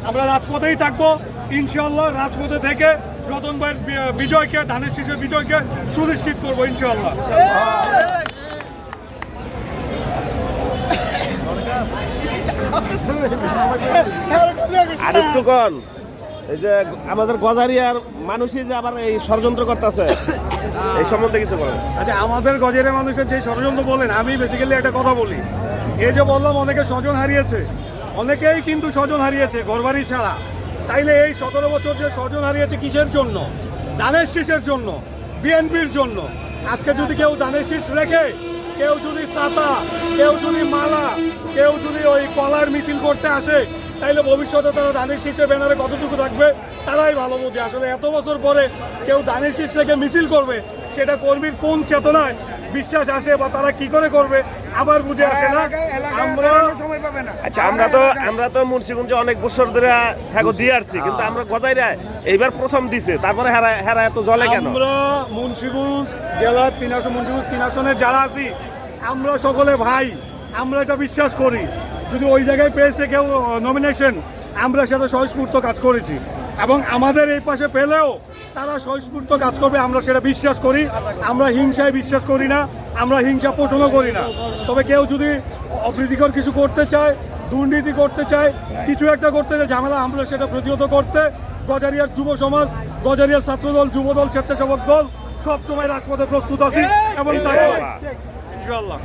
আমরা রাজপথেই থাকবো ইনশাআল্লাহ। রাজপথে থেকে রতন ভাইয়ের বিজয়কে, ধানের শীষের বিজয়কে সুনিশ্চিত করবো ইনশাআল্লাহ। আরেকটুক্ষণ এই যে আমাদের গজারিয়ার মানুষই যে আবার এই ষড়যন্ত্র করতেছে, এই সম্বন্ধে কিছু বলেন। আচ্ছা, আমাদের গজের মানুষের যে ষড়যন্ত্র বলেন, আমি বেসিক্যালি একটা কথা বলি। এই যে বললাম অনেকে স্বজন হারিয়েছে, অনেকেই কিন্তু স্বজন হারিয়েছে ঘরবাড়ি ছাড়া। তাইলে এই 17 বছর যে স্বজন হারিয়েছে কিসের জন্য? ধানের শীষের জন্য, বিএনপির জন্য। আজকে যদি কেউ ধানের শীষ রেখে, কেউ যদি ছাতা, কেউ যদি মালা, কেউ যদি ওই কলার মিছিল করতে আসে, তাইলে ভবিষ্যতে তারা ধানের শীষের ব্যানারে কতটুকু থাকবে তারাই ভালো বোঝে। আসলে এত বছর পরে কেউ ধানের শীষ রেখে মিছিল করবে, সেটা কর্মীর কোন চেতনায় বিশ্বাস আসে বা তারা কি করে করবে আবার বুঝে আসে না। আচ্ছা, আমরা তো মুন্সিগঞ্জে অনেক বছর ধরে থাকো দিয়ে আসছি, কিন্তু আমরা গজাইরা এইবার প্রথম দিছে, তারপরে হেরা এত জলে কেন? আমরা মুন্সিগঞ্জ জেলার 3 আসন, মুন্সিগঞ্জ 3 আসনের যারা আছি আমরা সকলে ভাই, আমরা এটা বিশ্বাস করি। যদি ওই জায়গায় পেয়েছে কেউ নমিনেশন, আমরা সেটা স্বস্ফূর্ত কাজ করেছি এবং আমাদের এই পাশে পেলেও তারা স্বস্ফূর্ত কাজ করবে, আমরা সেটা বিশ্বাস করি। আমরা হিংসায় বিশ্বাস করি না, আমরা হিংসা পোষণও করি না। তবে কেউ যদি অপ্রীতিকর কিছু করতে চায়, দুর্নীতি করতে চায়, কিছু একটা করতে চায়, ঝামেলা, আমরা সেটা প্রতিহত করতে গজারিয়ার যুব সমাজ, গজারিয়ার ছাত্রদল, যুবদল, স্বেচ্ছাসেবক দল সবসময় রাজপথে প্রস্তুত আছি এবং তাই ইনশাআল্লাহ।